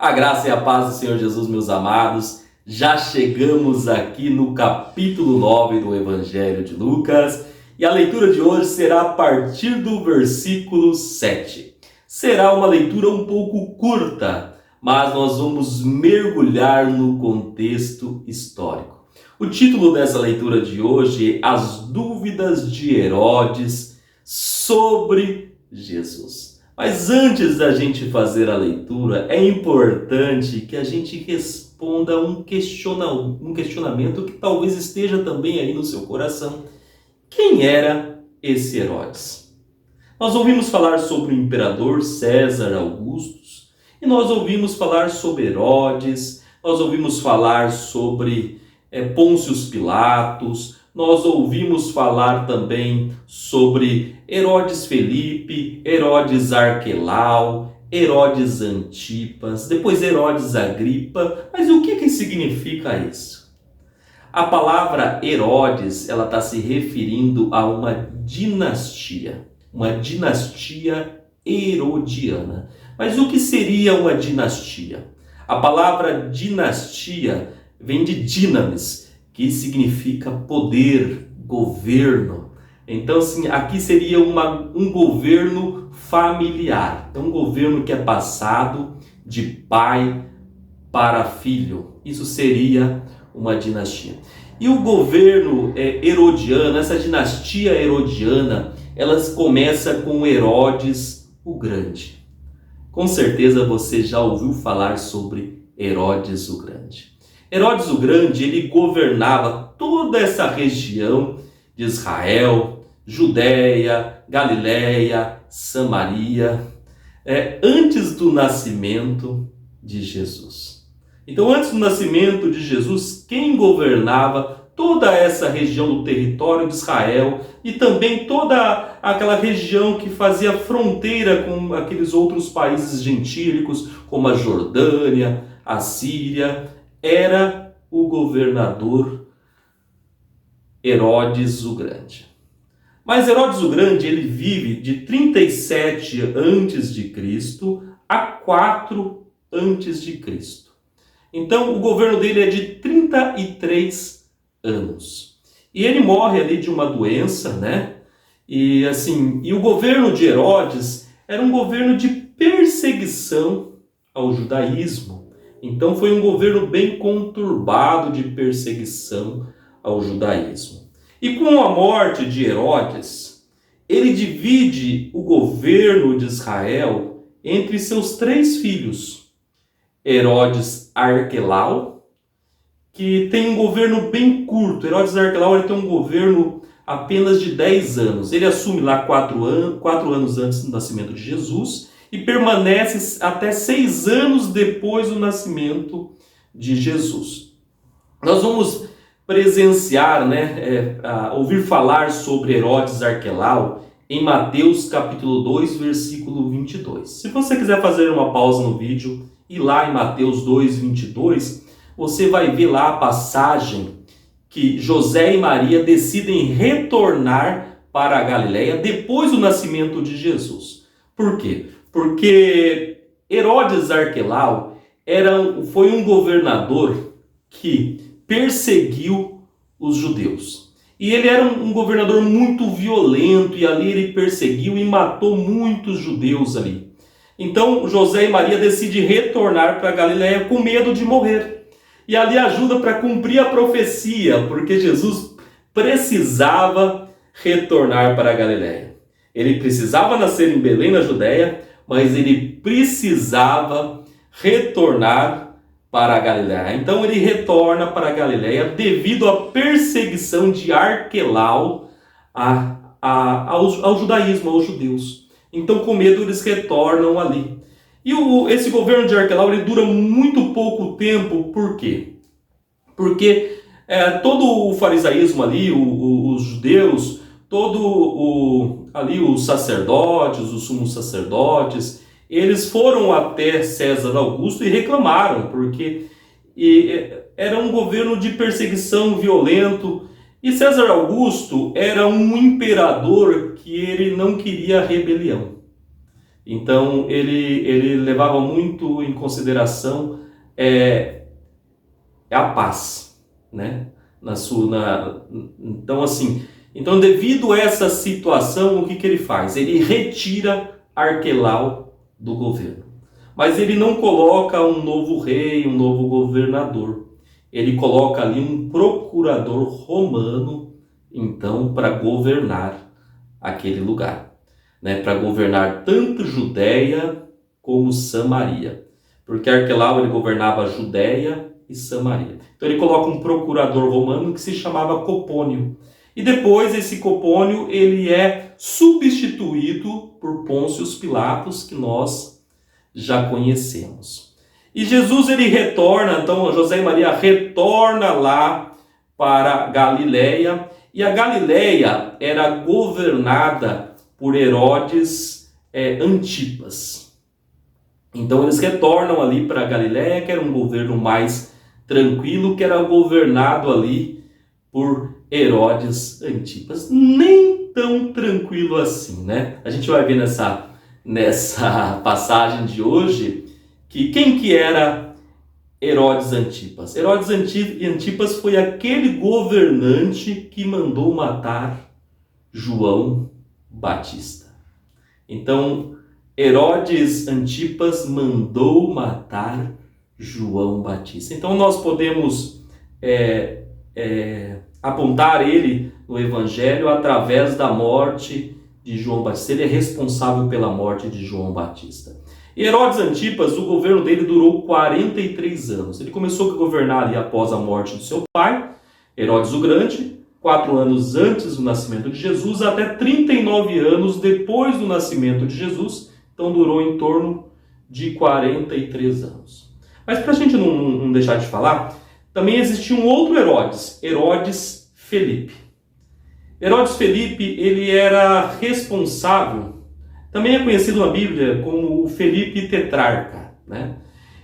A graça e a paz do Senhor Jesus, meus amados. Já chegamos aqui no capítulo 9 do Evangelho de Lucas e a leitura de hoje será a partir do versículo 7. Será uma leitura um pouco curta, mas nós vamos mergulhar no contexto histórico. O título dessa leitura de hoje é As Dúvidas de Herodes sobre Jesus. Mas antes da gente fazer a leitura, é importante que a gente responda um questionamento que talvez esteja também aí no seu coração. Quem era esse Herodes? Nós ouvimos falar sobre o imperador César Augusto, e nós ouvimos falar sobre Herodes, nós ouvimos falar sobre Pôncio Pilatos, nós ouvimos falar também sobre Herodes Felipe, Herodes Arquelau, Herodes Antipas, depois Herodes Agripa. Mas o que significa isso? A palavra Herodes, ela está se referindo a uma dinastia herodiana. Mas o que seria uma dinastia? A palavra dinastia vem de dinamis, que significa poder, governo. Então, assim, aqui seria um governo familiar. Então, um governo que é passado de pai para filho. Isso seria uma dinastia. E o governo herodiano, essa dinastia herodiana, ela começa com Herodes o Grande. Com certeza você já ouviu falar sobre Herodes o Grande. Herodes o Grande, ele governava toda essa região de Israel, Judéia, Galiléia, Samaria, antes do nascimento de Jesus. Então, antes do nascimento de Jesus, quem governava toda essa região do território de Israel e também toda aquela região que fazia fronteira com aqueles outros países gentílicos, como a Jordânia, a Síria, era o governador Herodes o Grande. Mas Herodes o Grande, ele vive de 37 a.C. a 4 a.C. Então, o governo dele é de 33 anos. E ele morre ali de uma doença, né? E o governo de Herodes era um governo de perseguição ao judaísmo. Então foi um governo bem conturbado de perseguição ao judaísmo. E com a morte de Herodes, ele divide o governo de Israel entre seus 3 filhos. Herodes Arquelau, que tem um governo bem curto. Herodes Arquelau, ele tem um governo apenas de 10 anos. Ele assume lá 4 anos antes do nascimento de Jesus e permanece até 6 anos depois do nascimento de Jesus. Nós vamos presenciar, ouvir falar sobre Herodes Arquelau em Mateus capítulo 2, versículo 22. Se você quiser fazer uma pausa no vídeo e lá em Mateus 2, 22, você vai ver lá a passagem que José e Maria decidem retornar para a Galiléia depois do nascimento de Jesus. Por quê? Porque Herodes Arquelau foi um governador que perseguiu os judeus. E ele era um governador muito violento, e ali ele perseguiu e matou muitos judeus ali. Então José e Maria decidem retornar para a Galiléia com medo de morrer. E ali ajuda para cumprir a profecia, porque Jesus precisava retornar para a Galiléia. Ele precisava nascer em Belém, na Judéia, mas ele precisava retornar para a Galiléia. Então ele retorna para a Galiléia devido à perseguição de Arquelau ao judaísmo, aos judeus. Então, com medo, eles retornam ali. E esse governo de Arquelau, ele dura muito pouco tempo. Por quê? Porque todo o farisaísmo ali, os judeus, os sacerdotes, os sumos sacerdotes, eles foram até César Augusto e reclamaram, porque era um governo de perseguição violento. E César Augusto era um imperador que ele não queria rebelião. Então ele levava muito em consideração a paz, né? Então devido a essa situação, o que ele faz? Ele retira Arquelau do governo. Mas ele não coloca um novo rei, um novo governador. Ele coloca ali um procurador romano, então, para governar aquele lugar, né? Para governar tanto Judéia como Samaria. Porque Arquelau ele governava Judéia e Samaria. Então ele coloca um procurador romano que se chamava Copônio. E depois esse Copônio ele é substituído por Pôncio Pilatos, que nós já conhecemos. E Jesus ele retorna, então José e Maria retorna lá para Galileia, e a Galileia era governada por Herodes Antipas. Então eles retornam ali para Galileia, que era um governo mais tranquilo, que era governado ali por Herodes Antipas. Nem tão tranquilo assim, né? A gente vai ver nessa passagem de hoje que quem que era Herodes Antipas? Herodes Antipas foi aquele governante que mandou matar João Batista. Então, Herodes Antipas mandou matar João Batista. Então, nós podemos apontar ele no Evangelho através da morte de João Batista. Ele é responsável pela morte de João Batista. E Herodes Antipas, o governo dele durou 43 anos. Ele começou a governar ali após a morte do seu pai, Herodes o Grande, 4 anos antes do nascimento de Jesus, até 39 anos depois do nascimento de Jesus. Então durou em torno de 43 anos. Mas para a gente não deixar de falar, também existia um outro Herodes, Herodes Felipe. Herodes Felipe, ele era responsável, também é conhecido na Bíblia como o Felipe Tetrarca, né?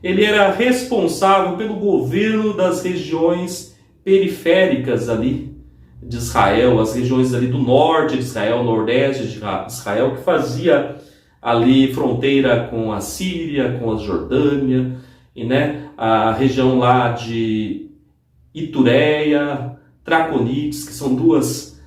Ele era responsável pelo governo das regiões periféricas ali de Israel, as regiões ali do norte de Israel, nordeste de Israel, que fazia ali fronteira com a Síria, com a Jordânia, e, né, a região lá de Itureia, Traconites, que são duas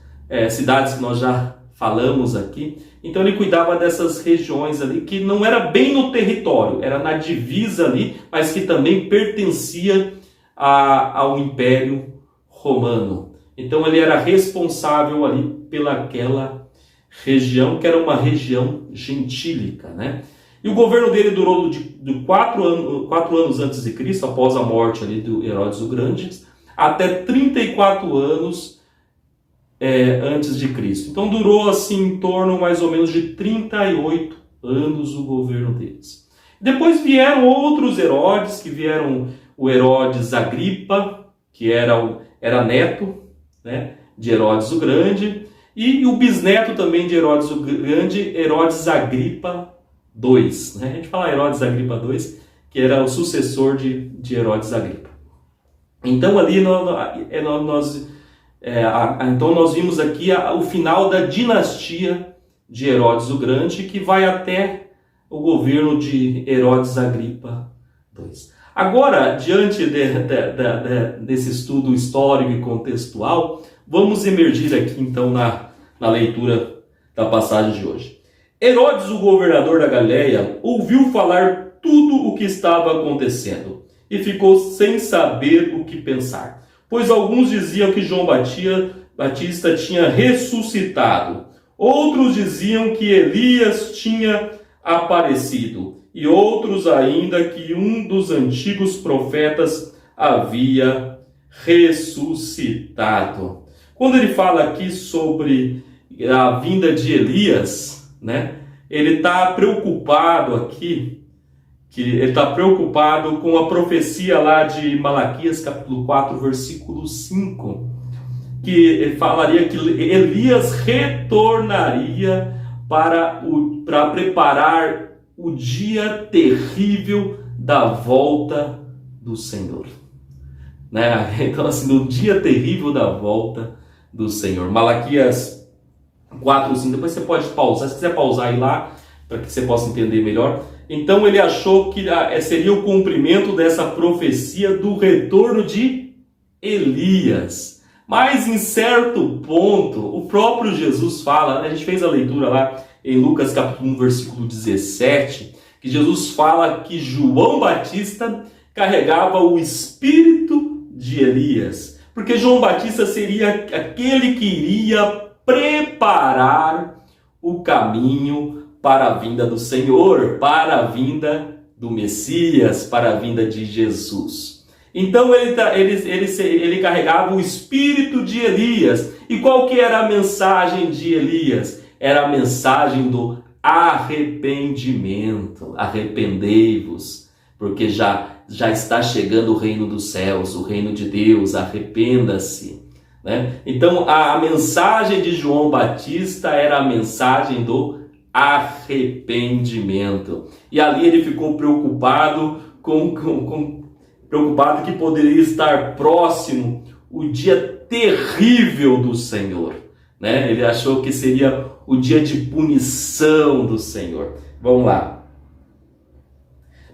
cidades que nós já falamos aqui. Então ele cuidava dessas regiões ali, que não era bem no território, era na divisa ali, mas que também pertencia ao Império Romano. Então ele era responsável ali pelaquela região, que era uma região gentílica, né? E o governo dele durou de 4 anos antes de Cristo, após a morte ali do Herodes o Grande, até 34 anos antes de Cristo. Então durou assim em torno mais ou menos de 38 anos o governo deles. Depois vieram outros Herodes, que vieram o Herodes Agripa, que era neto, né, de Herodes o Grande, e o bisneto também de Herodes o Grande, Herodes Agripa II. Né? A gente fala Herodes Agripa II, que era o sucessor de Herodes Agripa. Então ali então nós vimos aqui o final da dinastia de Herodes o Grande, que vai até o governo de Herodes Agripa II. Agora, diante desse estudo histórico e contextual, vamos emergir aqui então na leitura da passagem de hoje. Herodes, o governador da Galileia, ouviu falar tudo o que estava acontecendo e ficou sem saber o que pensar. Pois alguns diziam que João Batista tinha ressuscitado, outros diziam que Elias tinha aparecido, e outros ainda que um dos antigos profetas havia ressuscitado. Quando ele fala aqui sobre a vinda de Elias, né, ele está preocupado aqui, ele está preocupado com a profecia lá de Malaquias, capítulo 4, versículo 5, que falaria que Elias retornaria para preparar o dia terrível da volta do Senhor. Né? Então, assim, no dia terrível da volta do Senhor. Malaquias 4, 5, depois você pode pausar, se quiser pausar aí lá, para que você possa entender melhor. Então ele achou que seria o cumprimento dessa profecia do retorno de Elias. Mas em certo ponto, o próprio Jesus fala, né? A gente fez a leitura lá em Lucas capítulo 1, versículo 17, que Jesus fala que João Batista carregava o espírito de Elias, porque João Batista seria aquele que iria preparar o caminho para a vinda do Senhor, para a vinda do Messias, para a vinda de Jesus. Então ele carregava o espírito de Elias. E qual que era a mensagem de Elias? Era a mensagem do arrependimento. Arrependei-vos, porque já está chegando o reino dos céus, o reino de Deus, arrependa-se. Né? Então a mensagem de João Batista era a mensagem do arrependimento. E ali ele ficou preocupado preocupado que poderia estar próximo o dia terrível do Senhor. Né? Ele achou que seria o dia de punição do Senhor. Vamos lá.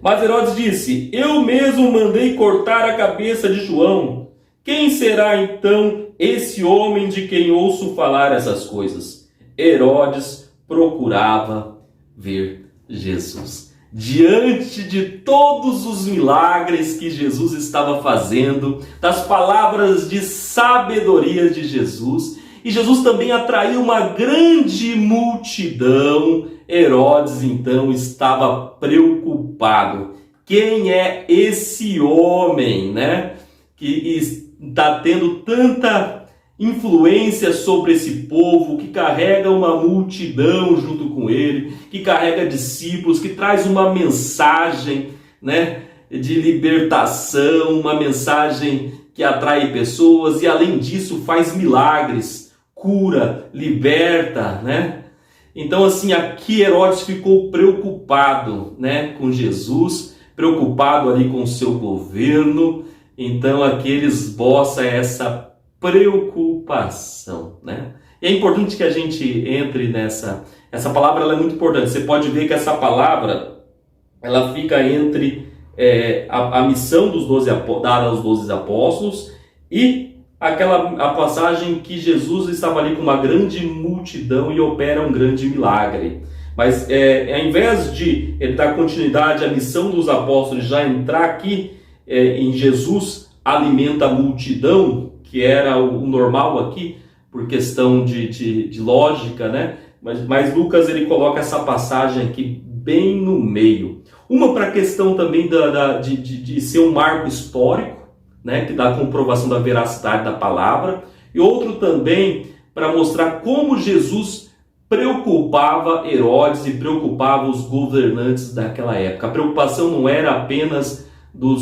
Mas Herodes disse: eu mesmo mandei cortar a cabeça de João. Quem será então esse homem de quem ouço falar essas coisas? Herodes procurava ver Jesus. Diante de todos os milagres que Jesus estava fazendo, das palavras de sabedoria de Jesus, e Jesus também atraiu uma grande multidão, Herodes então estava preocupado. Quem é esse homem, né, que está tendo tanta influência sobre esse povo, que carrega uma multidão junto com ele, que carrega discípulos, que traz uma mensagem, né, de libertação, uma mensagem que atrai pessoas e além disso faz milagres, cura, liberta, né? Então assim, aqui Herodes ficou preocupado, né, com Jesus, preocupado ali com o seu governo. Então aqui ele esboça essa preocupação, né? E é importante que a gente entre essa palavra, ela é muito importante. Você pode ver que essa palavra, ela fica entre a missão dos 12 dada aos 12 apóstolos e a passagem que Jesus estava ali com uma grande multidão e opera um grande milagre. Mas ao invés de ele dar continuidade à missão dos apóstolos, já entrar aqui em Jesus alimenta a multidão, que era o normal aqui, por questão de lógica, né? Mas Lucas ele coloca essa passagem aqui bem no meio. Uma para a questão também de ser um marco histórico, né? Que dá a comprovação da veracidade da palavra. E outro também para mostrar como Jesus preocupava Herodes e preocupava os governantes daquela época. A preocupação não era apenas do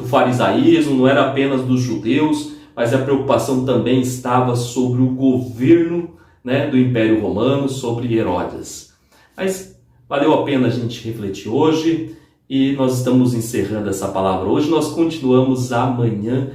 farisaísmo, não era apenas dos judeus, mas a preocupação também estava sobre o governo, né, do Império Romano, sobre Herodes. Mas valeu a pena a gente refletir hoje e nós estamos encerrando essa palavra hoje. Nós continuamos amanhã.